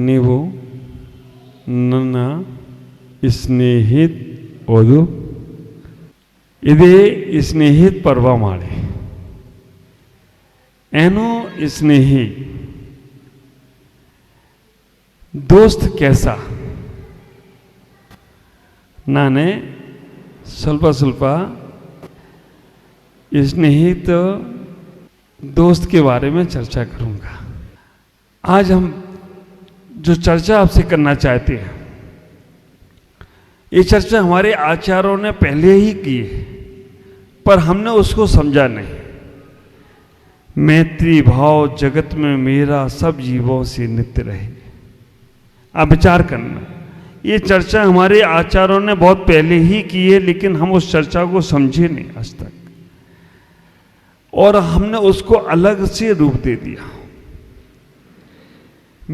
ನೀವು ನನ್ನ ಸ್ನೇಹಿತ ಓದು ಇದೇ ಸ್ನೇಹಿತ ಪರ್ವ ಮಾಡಿ ಏನೋ ಸ್ನೇಹಿ ದೋಸ್ತ್ कैसा ನಾನೇ ಸ್ವಲ್ಪ स्नेहित दोस्त के बारे में चर्चा करूंगा। आज हम जो चर्चा आपसे करना चाहते हैं, ये चर्चा हमारे आचार्यों ने पहले ही की है, पर हमने उसको समझा नहीं। मैत्री भाव जगत में मेरा सब जीवों से नित्य रहे। आप विचार करना, ये चर्चा हमारे आचार्यों ने बहुत पहले ही की है, लेकिन हम उस चर्चा को समझे नहीं आज तक, और हमने उसको अलग से रूप दे दिया।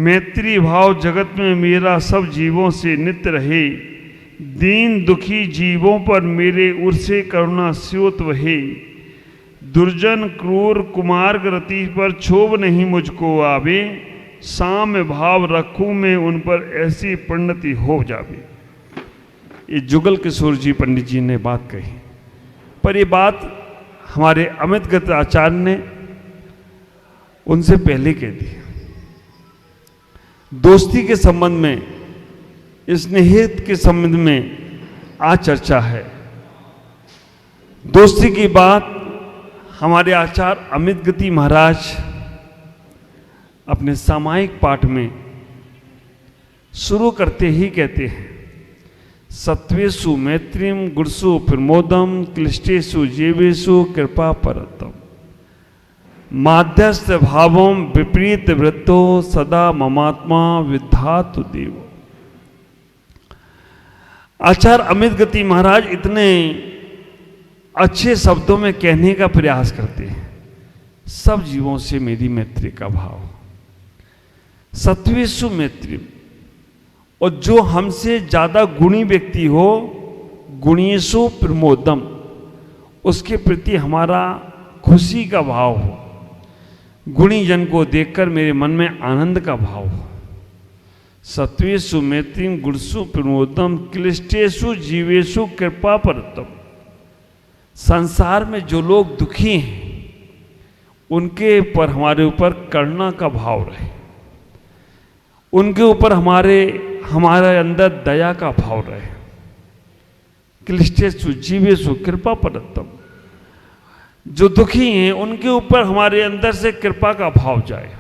मैत्री भाव जगत में मेरा सब जीवों से नित्य रहे, दीन दुखी जीवों पर मेरे उर से करुणा स्योत वहे, दुर्जन क्रूर कुमार्ग रति पर क्षोभ नहीं मुझको आवे, साम्य भाव रखूं मैं उन पर ऐसी परिणति हो जावे। ये जुगल किशोर जी पंडित जी ने बात कही, पर ये बात हमारे अमित गत आचार्य ने उनसे पहले कह दी। दोस्ती के संबंध में, स्नेहित के संबंध में आज चर्चा है। दोस्ती की बात हमारे आचार्य अमित गति महाराज अपने सामायिक पाठ में शुरू करते ही कहते हैं, सत्वेषु मैत्रीम गुणसु प्रमोदम क्लिष्टेषु जीवेषु कृपा परतम, माध्यस्थ भावम विपरीत वृत्तो सदा ममात्मा विद्धातु देव। आचार्य अमित गति महाराज इतने अच्छे शब्दों में कहने का प्रयास करते हैं, सब जीवों से मेरी मैत्री का भाव, सत्वेषु मैत्री, और जो हमसे ज्यादा गुणी व्यक्ति हो, गुणीयसु प्रमोदम, उसके प्रति हमारा खुशी का भाव हो, गुणी जन को देखकर मेरे मन में आनंद का भाव हो। सत्वेषु मैत्रीम गुणसु प्रमोदम क्लिष्टेषु जीवेषु कृपा परतम, संसार में जो लोग दुखी हैं उनके ऊपर हमारे ऊपर करुणा का भाव रहे, उनके ऊपर हमारे अंदर दया का भाव रहे। क्लिष्टेषु जीवेषु कृपा परतम, जो दुखी हैं उनके ऊपर हमारे अंदर से कृपा का भाव जाए।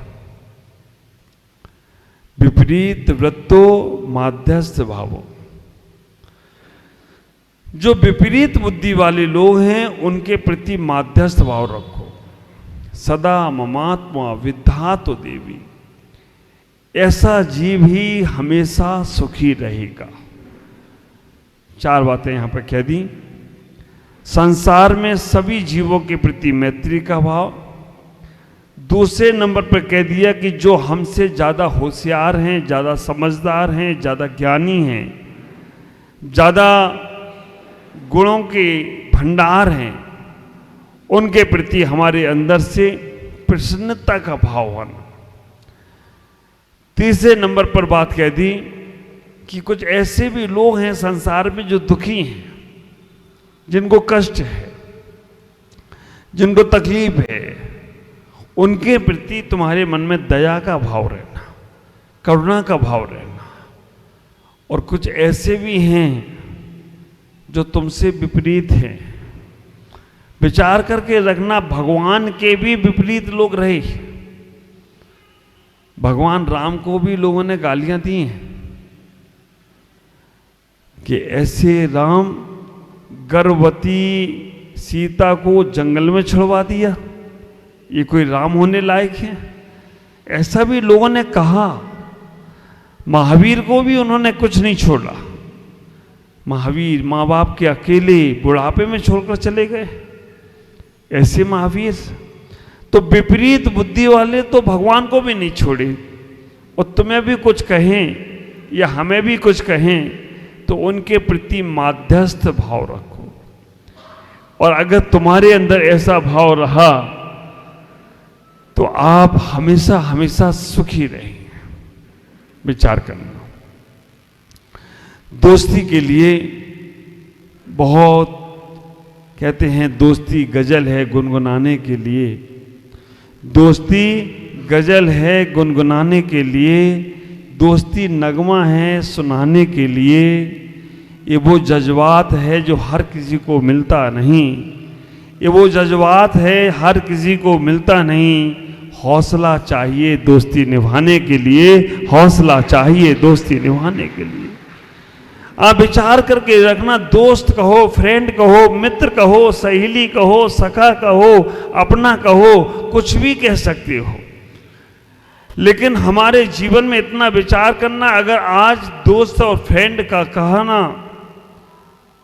विपरीत वृत्तो माध्यस्थ भावो, जो विपरीत बुद्धि वाले लोग हैं उनके प्रति माध्यस्थ भाव रखो। सदा ममात्मा विद्धातु देवी, ऐसा जीव ही हमेशा सुखी रहेगा। चार बातें यहां पर कह दी। संसार में सभी जीवों के प्रति मैत्री का भाव। दूसरे नंबर पर कह दिया कि जो हमसे ज़्यादा होशियार हैं, ज़्यादा समझदार हैं, ज़्यादा ज्ञानी हैं, ज़्यादा गुणों के भंडार हैं, उनके प्रति हमारे अंदर से प्रसन्नता का भाव होना। तीसरे नंबर पर बात कह दी कि कुछ ऐसे भी लोग हैं संसार में जो दुखी हैं, जिनको कष्ट है, जिनको तकलीफ है, उनके प्रति तुम्हारे मन में दया का भाव रहना, करुणा का भाव रहना। और कुछ ऐसे भी हैं जो तुमसे विपरीत हैं, विचार करके रखना, भगवान के भी विपरीत लोग रहे। भगवान राम को भी लोगों ने गालियां दी हैं कि ऐसे राम गर्भवती सीता को जंगल में छुड़वा दिया, ये कोई राम होने लायक है? ऐसा भी लोगों ने कहा। महावीर को भी उन्होंने कुछ नहीं छोड़ा। महावीर माँ बाप के अकेले बुढ़ापे में छोड़कर चले गए। ऐसे महावीर तो विपरीत बुद्धि वाले तो भगवान को भी नहीं छोड़े, और तुम्हें भी कुछ कहें या हमें भी कुछ कहें तो उनके प्रति माध्यस्थ भाव रखो। और अगर तुम्हारे अंदर ऐसा भाव रहा तो आप हमेशा हमेशा सुखी रहेंगे। विचार करना। दोस्ती के लिए बहुत कहते हैं, दोस्ती गजल है गुनगुनाने के लिए, दोस्ती गजल है गुनगुनाने के लिए, दोस्ती नगमा है सुनाने के लिए। ये वो जज्बात है जो हर किसी को मिलता नहीं, ये वो जज्बात है हर किसी को मिलता नहीं। हौसला चाहिए दोस्ती निभाने के लिए, हौसला चाहिए दोस्ती निभाने के लिए। आप विचार करके रखना, दोस्त कहो, फ्रेंड कहो, मित्र कहो, सहेली कहो, सखा कहो, अपना कहो, कुछ भी कह सकते हो, लेकिन हमारे जीवन में इतना विचार करना, अगर आज दोस्त और फ्रेंड का कहना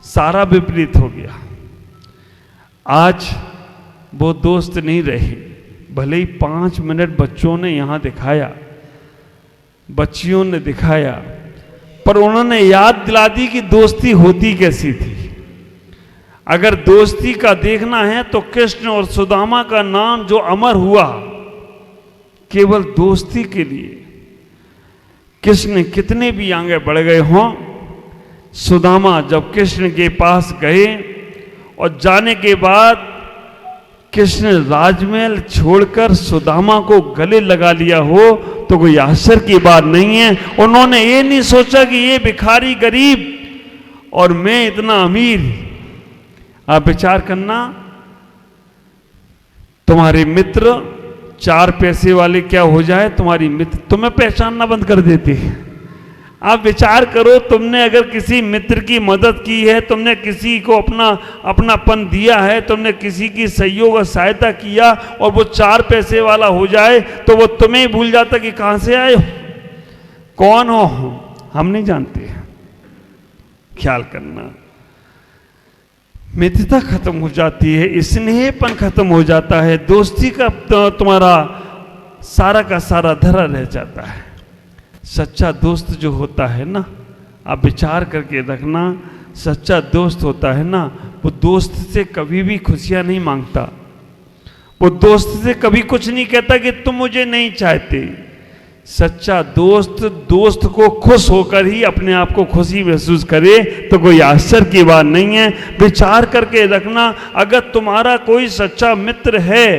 सारा विपरीत हो गया, आज वो दोस्त नहीं रहे। भले ही 5 मिनट बच्चों ने यहां दिखाया, बच्चियों ने दिखाया, पर उन्होंने याद दिला दी कि दोस्ती होती कैसी थी। अगर दोस्ती का देखना है तो कृष्ण और सुदामा का नाम जो अमर हुआ केवल दोस्ती के लिए। कृष्ण कितने भी आगे बढ़ गए हों, सुदामा जब कृष्ण के पास गए और जाने के बाद कृष्ण राजमहल छोड़कर सुदामा को गले लगा लिया हो तो कोई आश्चर्य की बात नहीं है। उन्होंने ये नहीं सोचा कि ये भिखारी गरीब और मैं इतना अमीर। आप विचार करना, तुम्हारे मित्र 4 पैसे वाले क्या हो जाए, तुम्हारी मित्र तुम्हें पहचानना बंद कर देते हैं। आप विचार करो, तुमने अगर किसी मित्र की मदद की है, तुमने किसी को अपनापन दिया है, तुमने किसी की सहयोग और सहायता किया और वो 4 पैसे वाला हो जाए तो वो तुम्हें ही भूल जाता कि कहां से आए हो, कौन हो, हम नहीं जानते। ख्याल करना, मित्रता खत्म हो जाती है, स्नेहपन खत्म हो जाता है, दोस्ती का तुम्हारा सारा का सारा धरा रह जाता है। सच्चा दोस्त जो होता है ना, आप विचार करके रखना, सच्चा दोस्त होता है ना, वो दोस्त से कभी भी खुशियां नहीं मांगता, वो दोस्त से कभी कुछ नहीं कहता कि तुम मुझे नहीं चाहते। सच्चा दोस्त दोस्त को खुश होकर ही अपने आप को खुशी महसूस करे तो कोई आश्चर्य की बात नहीं है। विचार करके रखना, अगर तुम्हारा कोई सच्चा मित्र है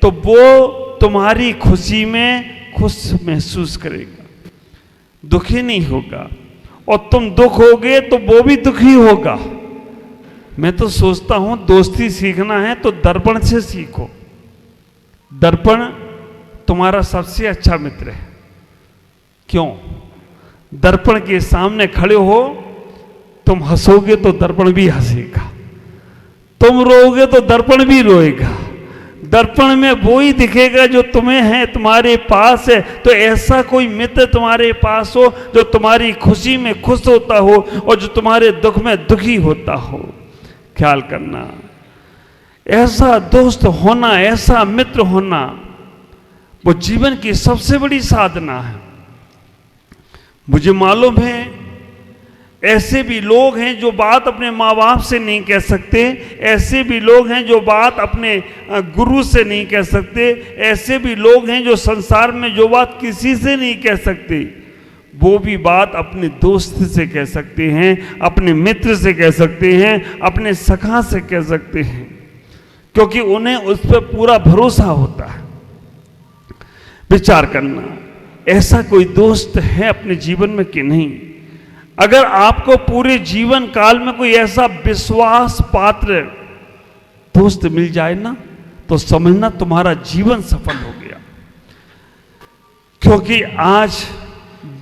तो वो तुम्हारी खुशी में खुश महसूस करेगा, दुखी नहीं होगा, और तुम दुख होगे तो वो भी दुखी होगा। मैं तो सोचता हूं दोस्ती सीखना है तो दर्पण से सीखो। दर्पण तुम्हारा सबसे अच्छा मित्र है। क्यों? दर्पण के सामने खड़े हो, तुम हंसोगे तो दर्पण भी हंसेगा, तुम रोओगे तो दर्पण भी रोएगा। दर्पण में वो ही दिखेगा जो तुम्हें है, तुम्हारे पास है। तो ऐसा कोई मित्र तुम्हारे पास हो जो तुम्हारी खुशी में खुश होता हो और जो तुम्हारे दुख में दुखी होता हो। ख्याल करना, ऐसा दोस्त होना, ऐसा मित्र होना, वो जीवन की सबसे बड़ी साधना है। मुझे मालूम है ऐसे भी लोग हैं जो बात अपने माँ बाप से नहीं कह सकते, ऐसे भी लोग हैं जो बात अपने गुरु से नहीं कह सकते, ऐसे भी लोग हैं जो संसार में जो बात किसी से नहीं कह सकते, वो भी बात अपने दोस्त से कह सकते हैं, अपने मित्र से कह सकते हैं, अपने सखा से कह सकते हैं, क्योंकि उन्हें उस पर पूरा भरोसा होता है। विचार करना, ऐसा कोई दोस्त है अपने जीवन में कि नहीं? अगर आपको पूरे जीवन काल में कोई ऐसा विश्वास पात्र दोस्त मिल जाए ना, तो समझना तुम्हारा जीवन सफल हो गया। क्योंकि आज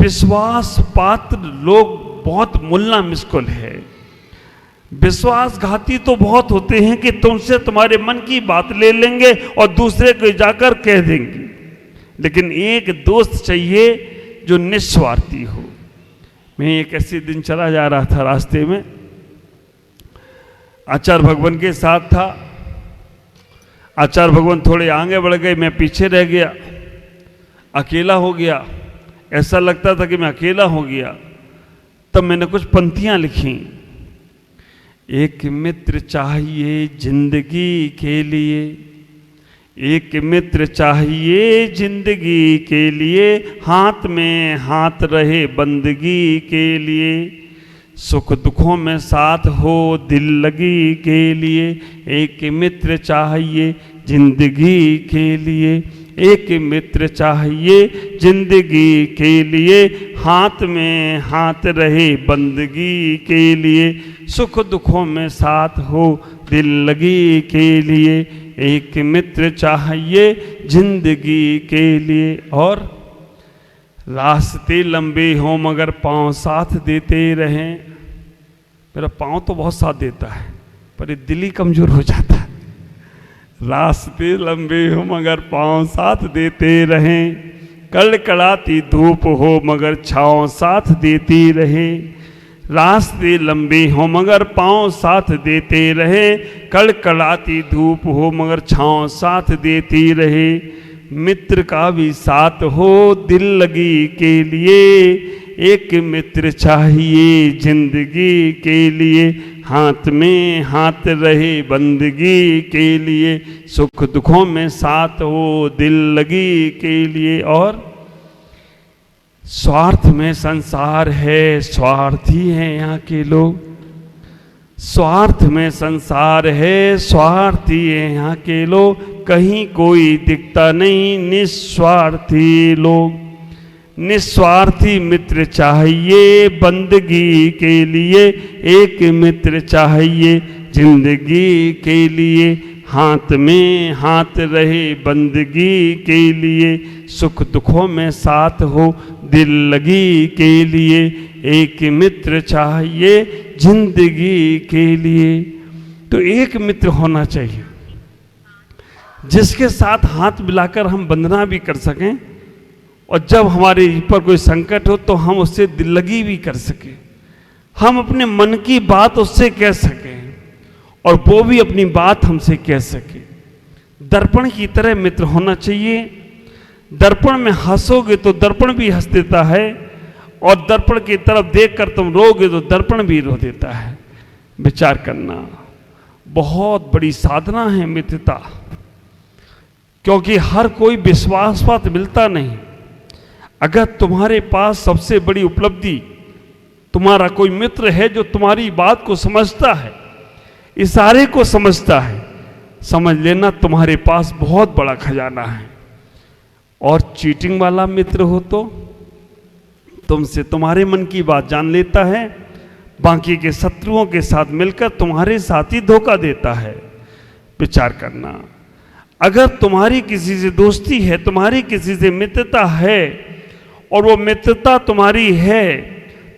विश्वास पात्र लोग बहुत मुल्ला मिस्कुल है। विश्वासघाती तो बहुत होते हैं कि तुमसे तुम्हारे मन की बात ले लेंगे और दूसरे को जाकर कह देंगे, लेकिन एक दोस्त चाहिए जो निस्वार्थी हो। मैं एक ऐसे दिन चला जा रहा था, रास्ते में आचार्य भगवान के साथ था। आचार्य भगवान थोड़े आगे बढ़ गए, मैं पीछे रह गया, अकेला हो गया। ऐसा लगता था कि मैं अकेला हो गया। तब मैंने कुछ पंक्तियां लिखी। एक मित्र चाहिए जिंदगी के लिए, एक मित्र चाहिए जिंदगी के लिए, हाथ में हाथ रहे बंदगी के लिए, सुख दुखों में साथ हो दिल लगी के लिए। एक मित्र चाहिए जिंदगी के लिए, एक मित्र चाहिए जिंदगी के लिए, हाथ में हाथ रहे बंदगी के लिए, सुख दुखों में साथ हो दिल लगी के लिए। एक मित्र चाहिए जिंदगी के लिए। और रास्ते लंबे हों मगर पाँव साथ देते रहें। मेरा पाँव तो बहुत साथ देता है पर ये दिल ही कमजोर हो जाता है। रास्ते लंबे हो मगर पाँव साथ देते रहें, कड़कड़ाती धूप हो मगर छाँव साथ देती रहे। रास्ते लंबे हो मगर पाँव साथ देते रहे, कड़कड़ाती धूप हो मगर छाँव साथ देती रहे। मित्र का भी साथ हो दिल लगी के लिए, एक मित्र चाहिए जिंदगी के लिए, हाथ में हाथ रहे बंदगी के लिए, सुख दुखों में साथ हो दिल लगी के लिए। और स्वार्थ में संसार है, स्वार्थी हैं यहाँ के लोग। स्वार्थ में संसार है, स्वार्थी हैं यहाँ के लोग, कहीं कोई दिखता नहीं निस्वार्थी लोग। निस्वार्थी मित्र चाहिए बंदगी के लिए, एक मित्र चाहिए जिंदगी के लिए, हाथ में हाथ रहे बंदगी के लिए, सुख दुखों में साथ हो दिल लगी के लिए। एक मित्र चाहिए जिंदगी के लिए। तो एक मित्र होना चाहिए जिसके साथ हाथ मिलाकर हम वंदना भी कर सकें, और जब हमारे ऊपर कोई संकट हो तो हम उससे दिल लगी भी कर सकें, हम अपने मन की बात उससे कह सकें और वो भी अपनी बात हमसे कह सके। दर्पण की तरह मित्र होना चाहिए। दर्पण में हंसोगे तो दर्पण भी हंस देता है, और दर्पण की तरफ देखकर तुम रोगे तो दर्पण भी रो देता है। विचार करना, बहुत बड़ी साधना है मित्रता, क्योंकि हर कोई विश्वासपात मिलता नहीं। अगर तुम्हारे पास सबसे बड़ी उपलब्धि तुम्हारा कोई मित्र है जो तुम्हारी बात को समझता है, इशारे को समझता है, समझ लेना तुम्हारे पास बहुत बड़ा खजाना है। और चीटिंग वाला मित्र हो तो तुमसे तुम्हारे मन की बात जान लेता है, बाकी के शत्रुओं के साथ मिलकर तुम्हारे साथ ही धोखा देता है। विचार करना, अगर तुम्हारी किसी से दोस्ती है, तुम्हारी किसी से मित्रता है और वो मित्रता तुम्हारी है,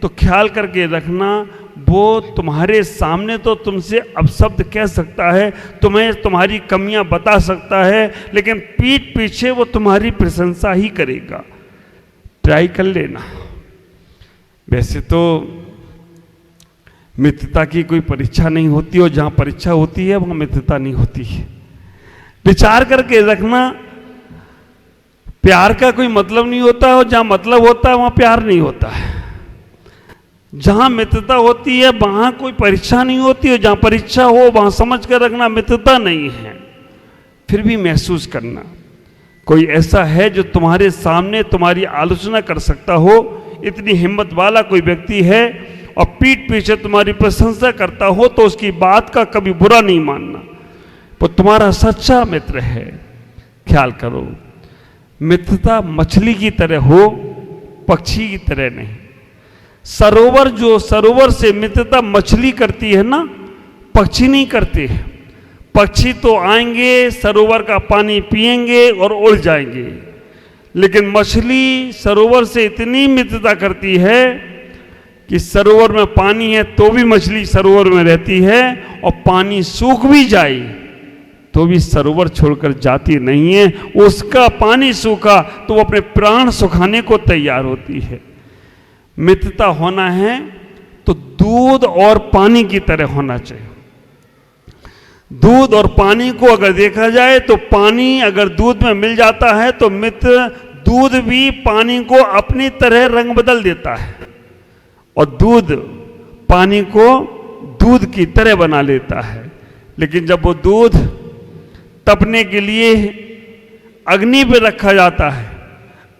तो ख्याल करके रखना, वो तुम्हारे सामने तो तुमसे अपशब्द कह सकता है, तुम्हें तुम्हारी कमियां बता सकता है, लेकिन पीठ पीछे वो तुम्हारी प्रशंसा ही करेगा। ट्राई कर लेना। वैसे तो मित्रता की कोई परीक्षा नहीं होती, और जहां परीक्षा होती है वहां मित्रता नहीं होती है। विचार करके रखना, प्यार का कोई मतलब नहीं होता, और जहां मतलब होता है वहां प्यार नहीं होता है। जहां मित्रता होती है वहां कोई परीक्षा नहीं होती, और जहां परीक्षा हो वहां समझ कर रखना मित्रता नहीं है। फिर भी महसूस करना, कोई ऐसा है जो तुम्हारे सामने तुम्हारी आलोचना कर सकता हो, इतनी हिम्मत वाला कोई व्यक्ति है, और पीठ पीछे तुम्हारी प्रशंसा करता हो तो उसकी बात का कभी बुरा नहीं मानना, वो तुम्हारा सच्चा मित्र है। ख्याल करो, मित्रता मछली की तरह हो, पक्षी की तरह नहीं। सरोवर से मित्रता मछली करती है ना, पक्षी नहीं करते हैं। पक्षी तो आएंगे, सरोवर का पानी पिएंगे और उड़ जाएंगे, लेकिन मछली सरोवर से इतनी मित्रता करती है कि सरोवर में पानी है तो भी मछली सरोवर में रहती है, और पानी सूख भी जाए तो भी सरोवर छोड़कर जाती नहीं है। उसका पानी सूखा तो वो अपने प्राण सुखाने को तैयार होती है। मित्रता होना है तो दूध और पानी की तरह होना चाहिए। दूध और पानी को अगर देखा जाए तो पानी अगर दूध में मिल जाता है तो मित्र दूध भी पानी को अपनी तरह रंग बदल देता है, और दूध पानी को दूध की तरह बना लेता है। लेकिन जब वो दूध तपने के लिए अग्नि पे रखा जाता है।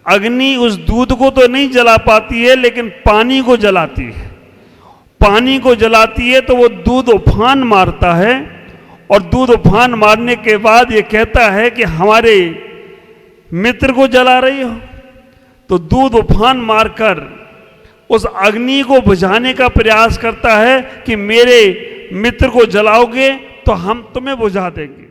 अग्नि उस दूध को तो नहीं जला पाती है, लेकिन पानी को जलाती है। पानी को जलाती है तो वो दूध उफान मारता है, और दूध उफान मारने के बाद ये कहता है कि हमारे मित्र को जला रही हो। तो दूध उफान मारकर उस अग्नि को बुझाने का प्रयास करता है कि मेरे मित्र को जलाओगे तो हम तुम्हें बुझा देंगे।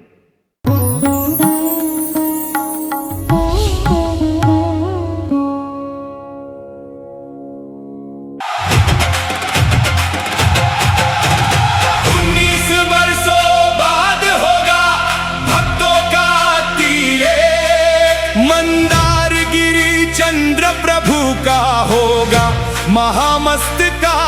मंदारगिरी चंद्र प्रभु का होगा महामस्तकाभिषेक।